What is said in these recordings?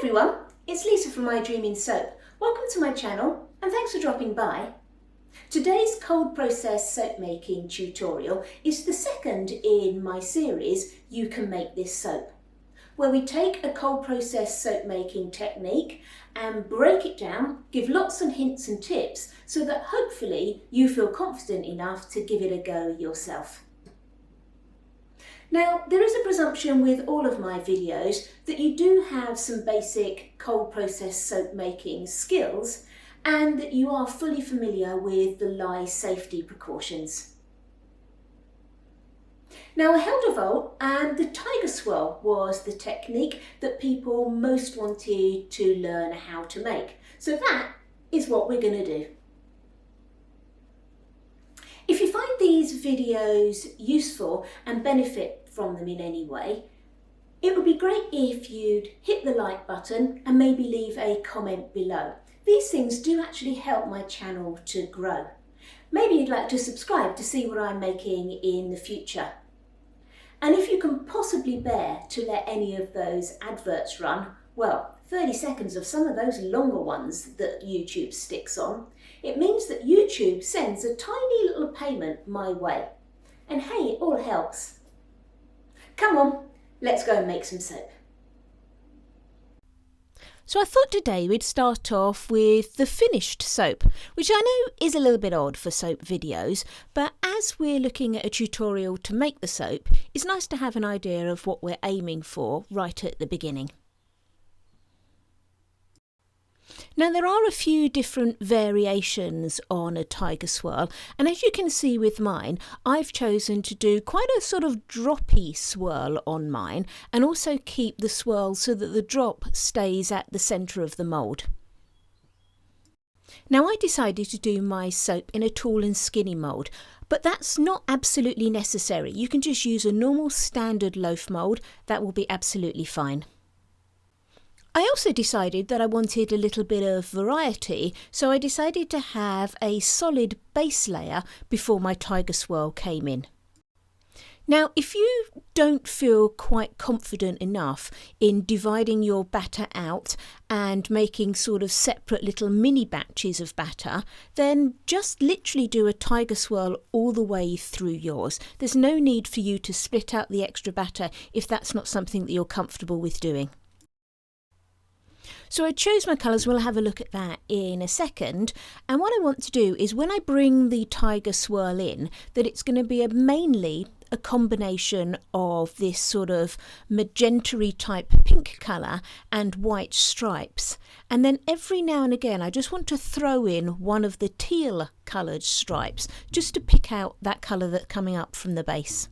everyone, it's Lisa from My Dreaming Soap. Welcome to my channel and thanks for dropping by. Today's cold process soap making tutorial is the second in my series You Can Make This Soap, where we take a cold process soap making technique and break it down, give lots of hints and tips so that hopefully you feel confident enough to give it a go yourself. Now, there is a presumption with all of my videos that you do have some basic cold process soap making skills and that you are fully familiar with the lye safety precautions. Now, I held a vault and the Tiger Swirl was the technique that people most wanted to learn how to make. So that is what we're going to do. If you find these videos useful and benefit from them in any way, it would be great if you'd hit the like button and maybe leave a comment below. These things do actually help my channel to grow. Maybe you'd like to subscribe to see what I'm making in the future. And if you can possibly bear to let any of those adverts run, well, 30 seconds of some of those longer ones that YouTube sticks on, it means that YouTube sends a tiny little payment my way. And hey, it all helps. Come on, let's go and make some soap. So I thought today we'd start off with the finished soap, which I know is a little bit odd for soap videos, but as we're looking at a tutorial to make the soap, it's nice to have an idea of what we're aiming for right at the beginning. Now there are a few different variations on a Tiger Swirl, and as you can see with mine, I've chosen to do quite a sort of droppy swirl on mine and also keep the swirl so that the drop stays at the centre of the mould. Now I decided to do my soap in a tall and skinny mould, but that's not absolutely necessary. You can just use a normal standard loaf mould, that will be absolutely fine. I also decided that I wanted a little bit of variety, so I decided to have a solid base layer before my Tiger Swirl came in. Now, if you don't feel quite confident enough in dividing your batter out and making sort of separate little mini batches of batter, then just literally do a Tiger Swirl all the way through yours. There's no need for you to split out the extra batter if that's not something that you're comfortable with doing. So I chose my colours, we'll have a look at that in a second, and what I want to do is when I bring the Tiger Swirl in, that it's going to be mainly a combination of this sort of magenta-y type pink colour and white stripes, and then every now and again I just want to throw in one of the teal coloured stripes just to pick out that colour that's coming up from the base.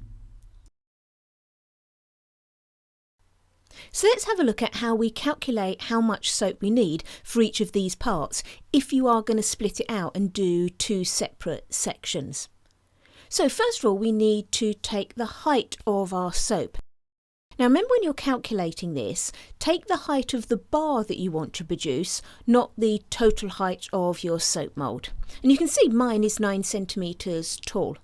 So let's have a look at how we calculate how much soap we need for each of these parts if you are going to split it out and do two separate sections. So first of all, we need to take the height of our soap. Now remember, when you're calculating this, take the height of the bar that you want to produce, not the total height of your soap mould. And you can see mine is 9 centimetres tall.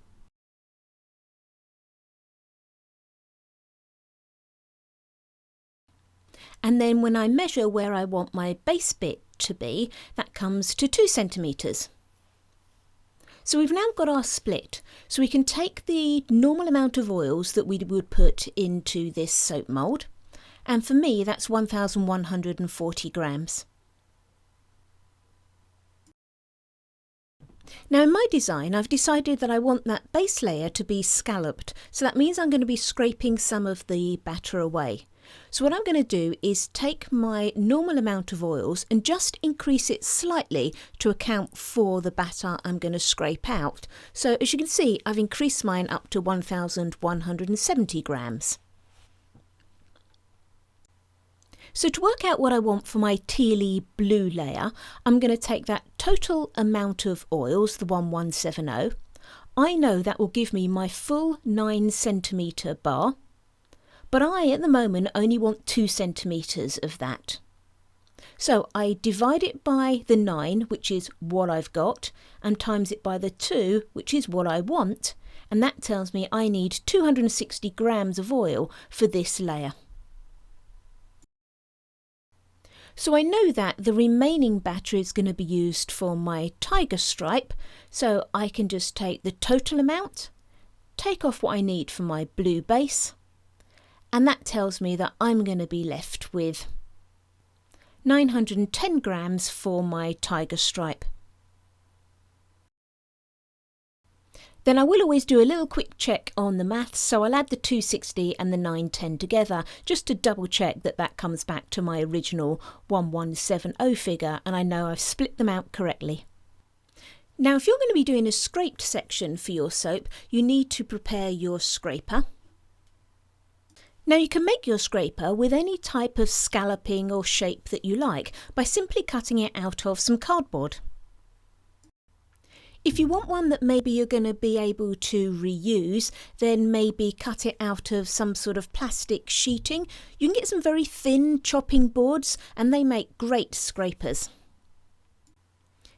And then when I measure where I want my base bit to be, that comes to 2 centimetres. So we've now got our split. So we can take the normal amount of oils that we would put into this soap mould. And for me, that's 1,140 grams. Now in my design, I've decided that I want that base layer to be scalloped. So that means I'm going to be scraping some of the batter away. So what I'm going to do is take my normal amount of oils and just increase it slightly to account for the batter I'm going to scrape out. So as you can see, I've increased mine up to 1,170 grams. So to work out what I want for my tealy blue layer, I'm going to take that total amount of oils, the 1170. I know that will give me my full 9 centimetre bar. But I, at the moment, only want 2 centimetres of that. So I divide it by the 9, which is what I've got, and times it by the 2, which is what I want, and that tells me I need 260 grams of oil for this layer. So I know that the remaining batter is going to be used for my tiger stripe, so I can just take the total amount, take off what I need for my blue base, and that tells me that I'm going to be left with 910 grams for my tiger stripe. Then I will always do a little quick check on the maths, so I'll add the 260 and the 910 together just to double check that that comes back to my original 1170 figure, and I know I've split them out correctly. Now if you're going to be doing a scraped section for your soap, you need to prepare your scraper. Now you can make your scraper with any type of scalloping or shape that you like by simply cutting it out of some cardboard. If you want one that maybe you're going to be able to reuse, then maybe cut it out of some sort of plastic sheeting. You can get some very thin chopping boards and they make great scrapers.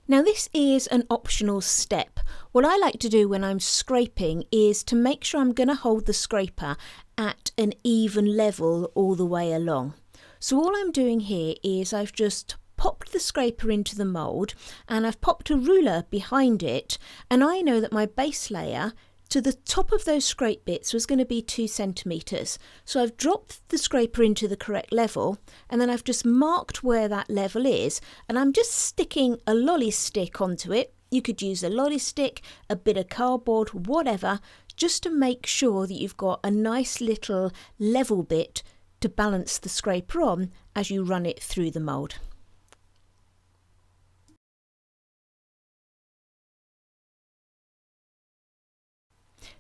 Now this is an optional step. What I like to do when I'm scraping is to make sure I'm going to hold the scraper at an even level all the way along. So all I'm doing here is I've just popped the scraper into the mould and I've popped a ruler behind it, and I know that my base layer to the top of those scrape bits was going to be 2 centimetres. So I've dropped the scraper into the correct level and then I've just marked where that level is, and I'm just sticking a lolly stick onto it. You could use a lolly stick, a bit of cardboard, whatever, just to make sure that you've got a nice little level bit to balance the scraper on as you run it through the mould.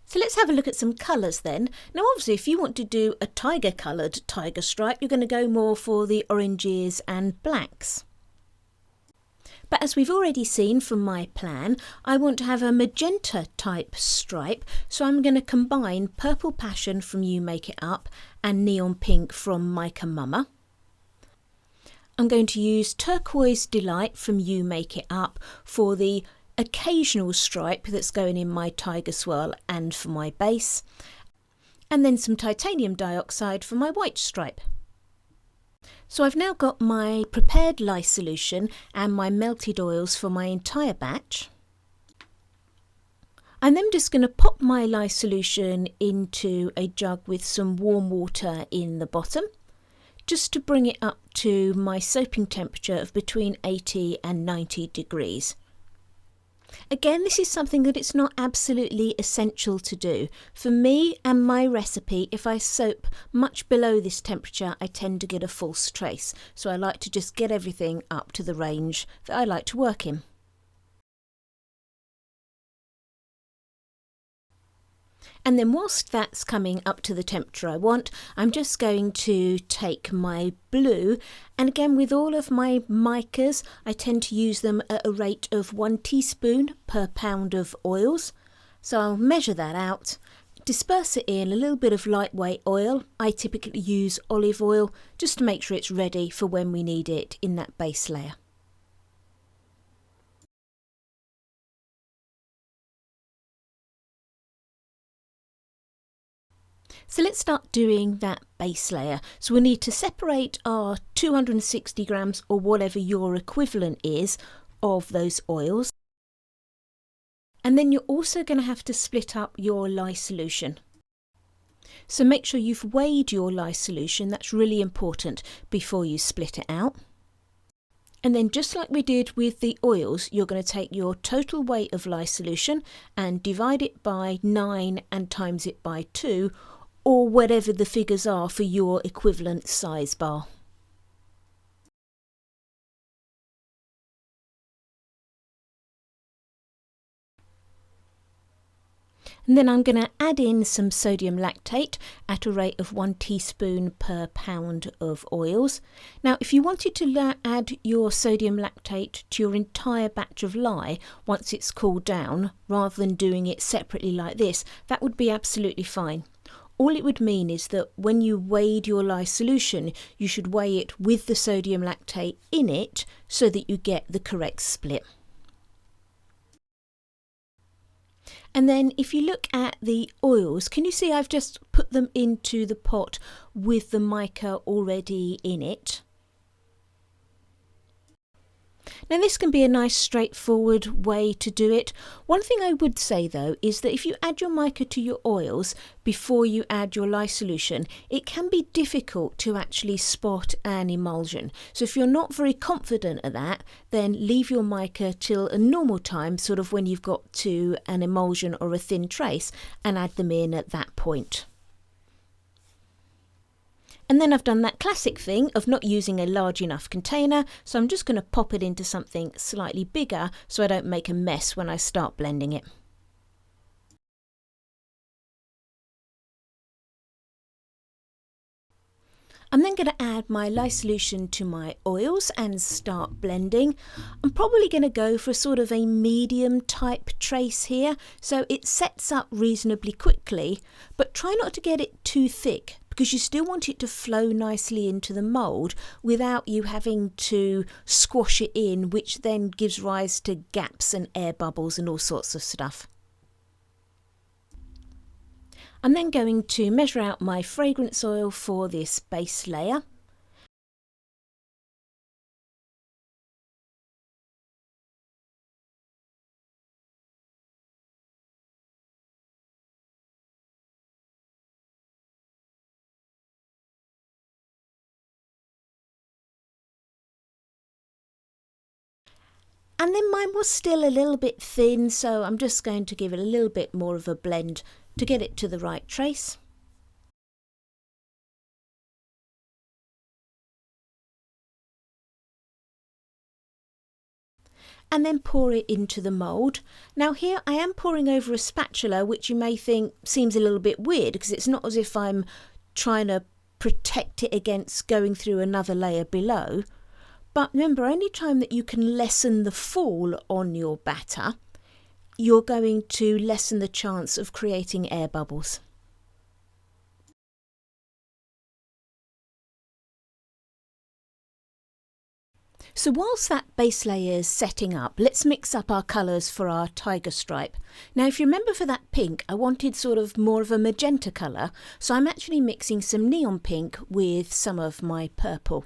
So let's have a look at some colours then. Now obviously if you want to do a tiger coloured tiger stripe, you're going to go more for the oranges and blacks. But as we've already seen from my plan, I want to have a magenta type stripe, so I'm going to combine Purple Passion from You Make It Up and Neon Pink from Mica Mama. I'm going to use Turquoise Delight from You Make It Up for the occasional stripe that's going in my Tiger Swirl and for my base, and then some titanium dioxide for my white stripe. So I've now got my prepared lye solution and my melted oils for my entire batch. I'm then just going to pop my lye solution into a jug with some warm water in the bottom, just to bring it up to my soaping temperature of between 80 and 90 degrees. Again, this is something that it's not absolutely essential to do. For me and my recipe, if I soap much below this temperature, I tend to get a false trace. So I like to just get everything up to the range that I like to work in. And then whilst that's coming up to the temperature I want, I'm just going to take my blue, and again with all of my micas, I tend to use them at a rate of 1 teaspoon per pound of oils. So I'll measure that out, disperse it in a little bit of lightweight oil. I typically use olive oil just to make sure it's ready for when we need it in that base layer. So let's start doing that base layer. So we need to separate our 260 grams or whatever your equivalent is of those oils. And then you're also going to have to split up your lye solution. So make sure you've weighed your lye solution, that's really important, before you split it out. And then just like we did with the oils, you're going to take your total weight of lye solution and divide it by 9 and times it by 2, or whatever the figures are for your equivalent size bar. And then I'm going to add in some sodium lactate at a rate of 1 teaspoon per pound of oils. Now if you wanted to add your sodium lactate to your entire batch of lye once it's cooled down, rather than doing it separately like this, that would be absolutely fine. All it would mean is that when you weighed your lye solution, you should weigh it with the sodium lactate in it so that you get the correct split. And then if you look at the oils, can you see I've just put them into the pot with the mica already in it? Now this can be a nice straightforward way to do it. One thing I would say though is that if you add your mica to your oils before you add your lye solution, it can be difficult to actually spot an emulsion. So if you're not very confident at that, then leave your mica till a normal time, sort of when you've got to an emulsion or a thin trace, and add them in at that point. And then I've done that classic thing of not using a large enough container, so I'm just going to pop it into something slightly bigger so I don't make a mess when I start blending it. I'm then going to add my lye solution to my oils and start blending. I'm probably going to go for sort of a medium type trace here, so it sets up reasonably quickly, but try not to get it too thick, because you still want it to flow nicely into the mould without you having to squash it in, which then gives rise to gaps and air bubbles and all sorts of stuff. I'm then going to measure out my fragrance oil for this base layer. And then mine was still a little bit thin, so I'm just going to give it a little bit more of a blend to get it to the right trace. And then pour it into the mould. Now here I am pouring over a spatula, which you may think seems a little bit weird because it's not as if I'm trying to protect it against going through another layer below. But remember, any time that you can lessen the fall on your batter, you're going to lessen the chance of creating air bubbles. So whilst that base layer is setting up, let's mix up our colours for our tiger stripe. Now if you remember, for that pink I wanted sort of more of a magenta colour, so I'm actually mixing some neon pink with some of my purple.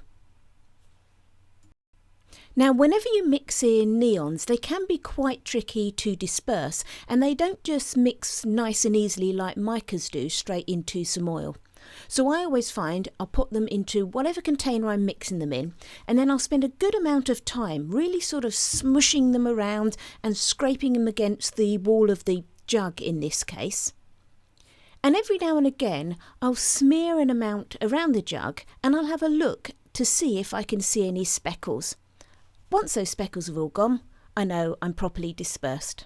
Now whenever you mix in neons, they can be quite tricky to disperse, and they don't just mix nice and easily like micas do straight into some oil. So I always find I'll put them into whatever container I'm mixing them in, and then I'll spend a good amount of time really sort of smushing them around and scraping them against the wall of the jug in this case. And every now and again I'll smear an amount around the jug and I'll have a look to see if I can see any speckles. Once those speckles have all gone, I know I'm properly dispersed.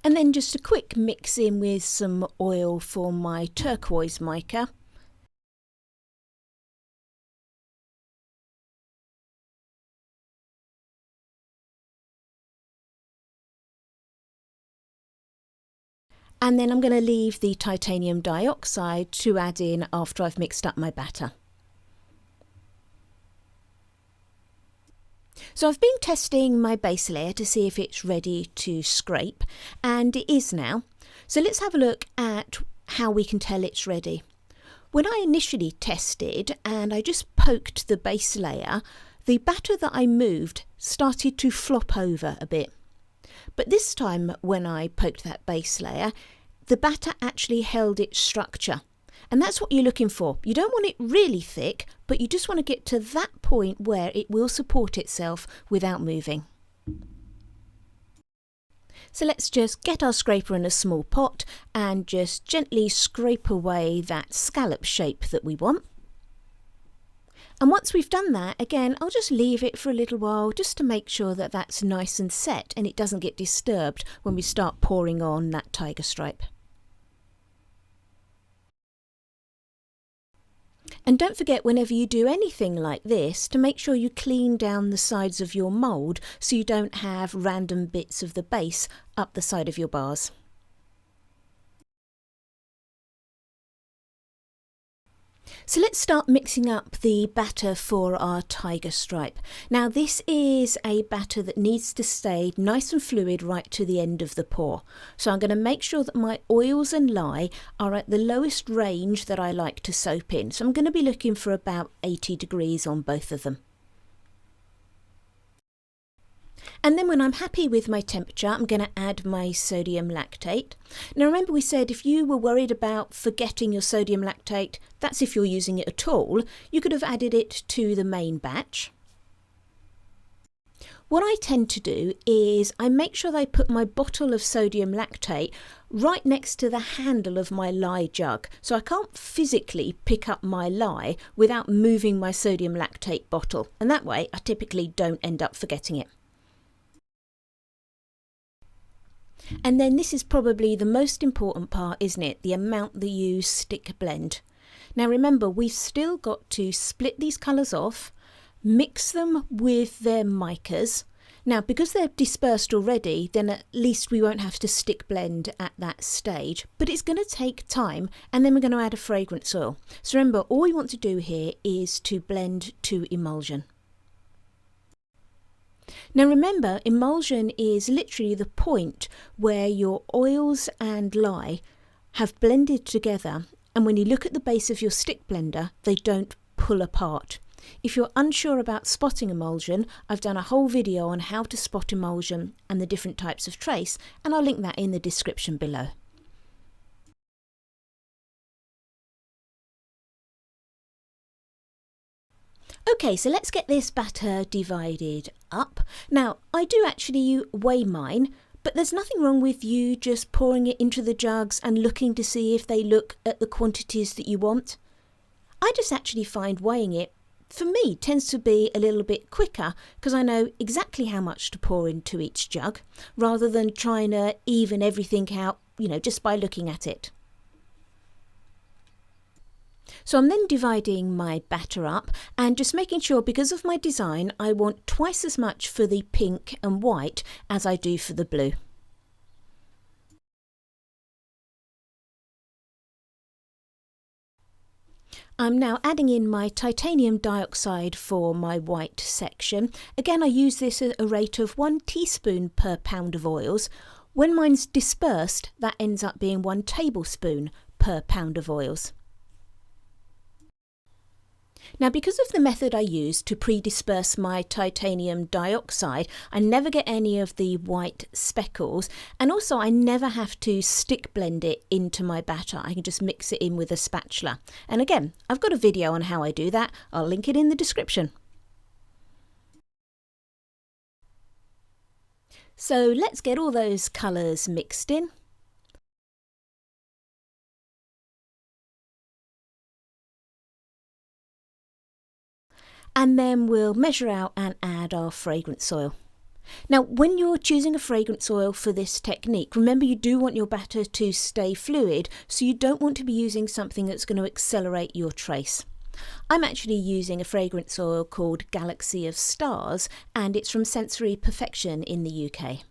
And then just a quick mix in with some oil for my turquoise mica. And then I'm going to leave the titanium dioxide to add in after I've mixed up my batter. So I've been testing my base layer to see if it's ready to scrape, and it is now. So let's have a look at how we can tell it's ready. When I initially tested and I just poked the base layer, the batter that I moved started to flop over a bit. But this time when I poked that base layer, the batter actually held its structure. And that's what you're looking for. You don't want it really thick, but you just want to get to that point where it will support itself without moving. So let's just get our scraper in a small pot and just gently scrape away that scallop shape that we want. And once we've done that, again, I'll just leave it for a little while just to make sure that that's nice and set and it doesn't get disturbed when we start pouring on that tiger stripe. And don't forget, whenever you do anything like this, to make sure you clean down the sides of your mould so you don't have random bits of the base up the side of your bars. So let's start mixing up the batter for our tiger stripe. Now this is a batter that needs to stay nice and fluid right to the end of the pour. So I'm going to make sure that my oils and lye are at the lowest range that I like to soap in. So I'm going to be looking for about 80 degrees on both of them. And then when I'm happy with my temperature, I'm going to add my sodium lactate. Now remember we said if you were worried about forgetting your sodium lactate, that's if you're using it at all, you could have added it to the main batch. What I tend to do is I make sure that I put my bottle of sodium lactate right next to the handle of my lye jug. So I can't physically pick up my lye without moving my sodium lactate bottle. And that way I typically don't end up forgetting it. And then this is probably the most important part, isn't it? The amount that you stick blend. Now remember, we've still got to split these colours off, mix them with their micas. Now because they're dispersed already, then at least we won't have to stick blend at that stage. But it's going to take time, and then we're going to add a fragrance oil. So remember, all we want to do here is to blend to emulsion. Now remember, emulsion is literally the point where your oils and lye have blended together, and when you look at the base of your stick blender, they don't pull apart. If you're unsure about spotting emulsion, I've done a whole video on how to spot emulsion and the different types of trace, and I'll link that in the description below. Okay, so let's get this batter divided up. Now, I do actually weigh mine, but there's nothing wrong with you just pouring it into the jugs and looking to see if they look at the quantities that you want. I just actually find weighing it, for me, tends to be a little bit quicker because I know exactly how much to pour into each jug, rather than trying to even everything out, just by looking at it. So I'm then dividing my batter up and just making sure, because of my design, I want twice as much for the pink and white as I do for the blue. I'm now adding in my titanium dioxide for my white section. Again, I use this at a rate of 1 teaspoon per pound of oils. When mine's dispersed, that ends up being 1 tablespoon per pound of oils. Now because of the method I use to pre-disperse my titanium dioxide, I never get any of the white speckles, and also I never have to stick blend it into my batter. I can just mix it in with a spatula. And again, I've got a video on how I do that. I'll link it in the description. So let's get all those colours mixed in. And then we'll measure out and add our fragrance oil. Now when you're choosing a fragrance oil for this technique, remember you do want your batter to stay fluid, so you don't want to be using something that's going to accelerate your trace. I'm actually using a fragrance oil called Galaxy of Stars, and it's from Sensory Perfection in the UK.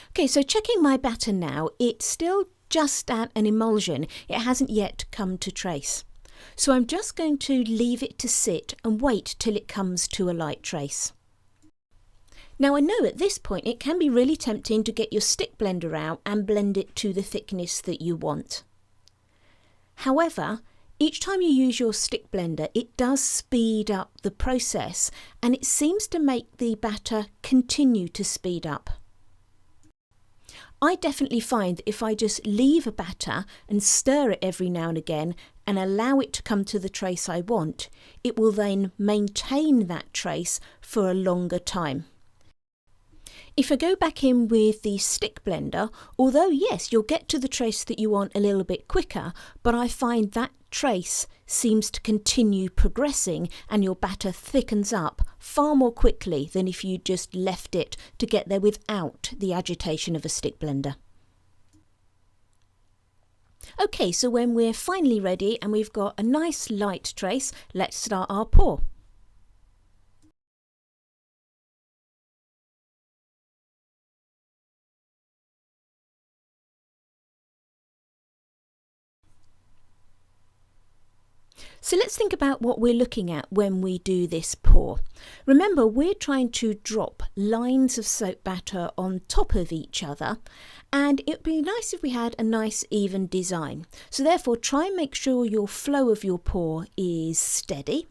Okay, so checking my batter now, it's still just at an emulsion. It hasn't yet come to trace. So I'm just going to leave it to sit and wait till it comes to a light trace. Now I know at this point it can be really tempting to get your stick blender out and blend it to the thickness that you want. However, each time you use your stick blender, it does speed up the process, and it seems to make the batter continue to speed up. I definitely find that if I just leave a batter and stir it every now and again and allow it to come to the trace I want, it will then maintain that trace for a longer time. If I go back in with the stick blender, although yes, you'll get to the trace that you want a little bit quicker, but I find that trace seems to continue progressing and your batter thickens up far more quickly than if you just left it to get there without the agitation of a stick blender. Okay, so when we're finally ready and we've got a nice light trace, let's start our pour. So let's think about what we're looking at when we do this pour. Remember, we're trying to drop lines of soap batter on top of each other, and it would be nice if we had a nice even design. So therefore, try and make sure your flow of your pour is steady.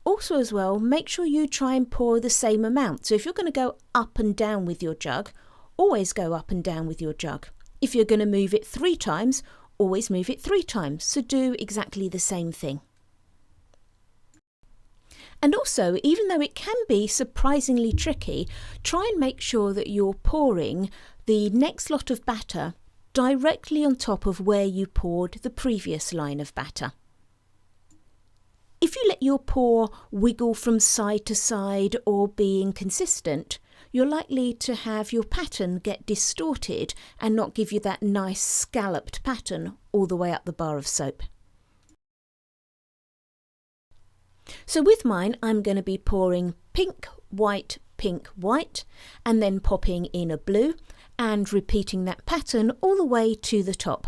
Also as well, make sure you try and pour the same amount. So if you're going to go up and down with your jug, always go up and down with your jug. If you're going to move it 3 times, always move it 3 times. So do exactly the same thing. And also, even though it can be surprisingly tricky, try and make sure that you're pouring the next lot of batter directly on top of where you poured the previous line of batter. If you let your pour wiggle from side to side or be inconsistent, you're likely to have your pattern get distorted and not give you that nice scalloped pattern all the way up the bar of soap. So with mine, I'm going to be pouring pink, white, and then popping in a blue and repeating that pattern all the way to the top.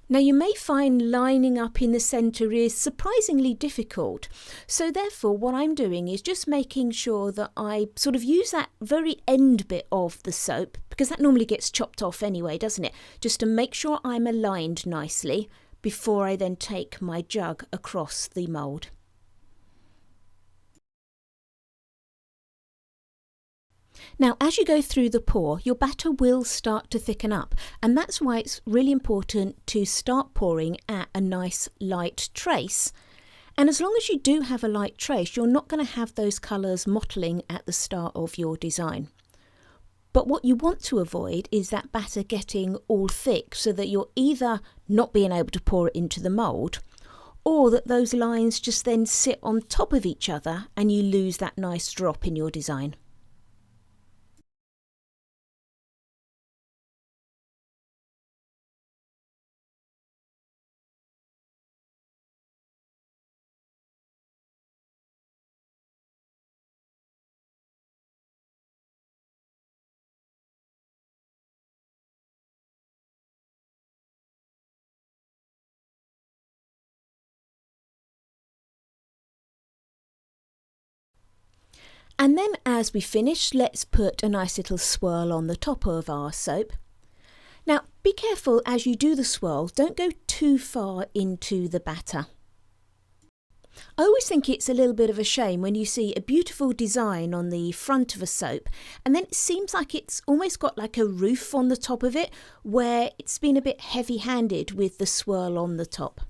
Now you may find lining up in the centre is surprisingly difficult, so therefore what I'm doing is just making sure that I sort of use that very end bit of the soap, because that normally gets chopped off anyway, doesn't it? Just to make sure I'm aligned nicely before I then take my jug across the mould. Now, as you go through the pour, your batter will start to thicken up, and that's why it's really important to start pouring at a nice light trace. And as long as you do have a light trace, you're not going to have those colours mottling at the start of your design. But what you want to avoid is that batter getting all thick, so that you're either not being able to pour it into the mould, or that those lines just then sit on top of each other and you lose that nice drop in your design. And then as we finish, let's put a nice little swirl on the top of our soap. Now be careful as you do the swirl, don't go too far into the batter. I always think it's a little bit of a shame when you see a beautiful design on the front of a soap and then it seems like it's almost got like a roof on the top of it where it's been a bit heavy-handed with the swirl on the top.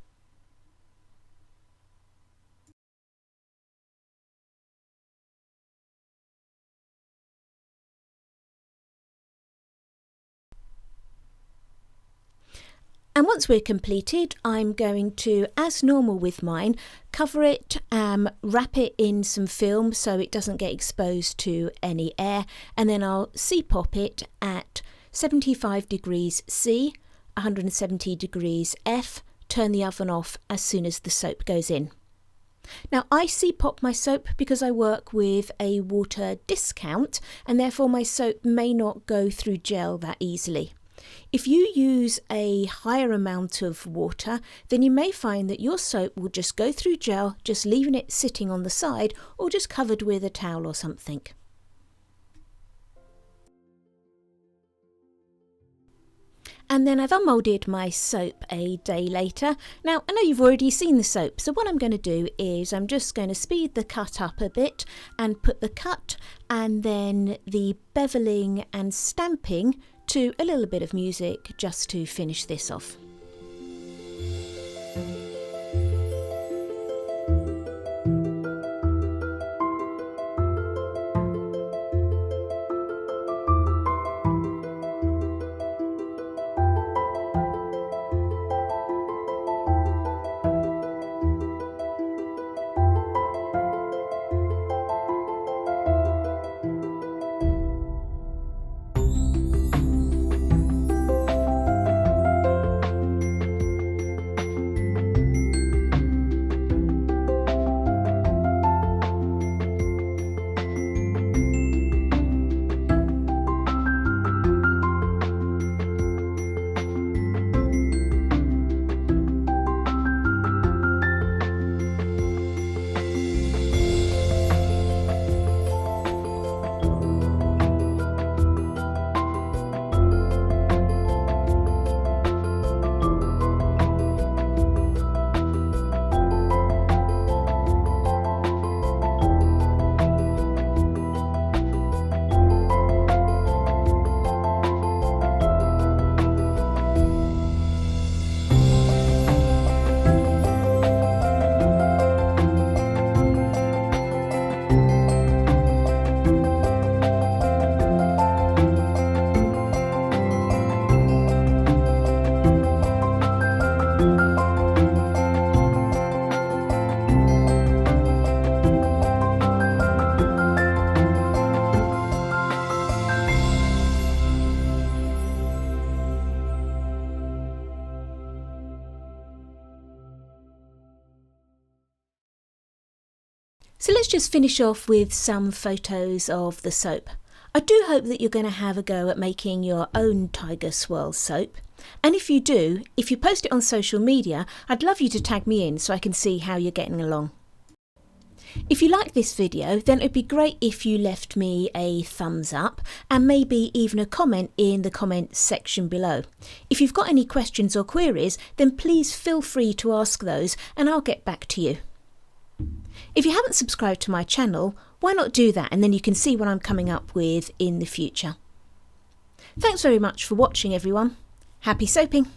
And once we're completed, I'm going to, as normal with mine, cover it, wrap it in some film so it doesn't get exposed to any air, and then I'll CPOP it at 75 degrees C, 170 degrees F, turn the oven off as soon as the soap goes in. Now I CPOP my soap because I work with a water discount and therefore my soap may not go through gel that easily. If you use a higher amount of water, then you may find that your soap will just go through gel, just leaving it sitting on the side or just covered with a towel or something. And then I've unmoulded my soap a day later. Now I know you've already seen the soap, so what I'm going to do is I'm just going to speed the cut up a bit and put the cut and then the beveling and stamping to a little bit of music just to finish this off. So let's just finish off with some photos of the soap. I do hope that you're going to have a go at making your own Tiger Swirl soap. And if you do, if you post it on social media, I'd love you to tag me in so I can see how you're getting along. If you like this video, then it'd be great if you left me a thumbs up and maybe even a comment in the comments section below. If you've got any questions or queries, then please feel free to ask those and I'll get back to you. If you haven't subscribed to my channel, why not do that, and then you can see what I'm coming up with in the future. Thanks very much for watching, everyone. Happy soaping!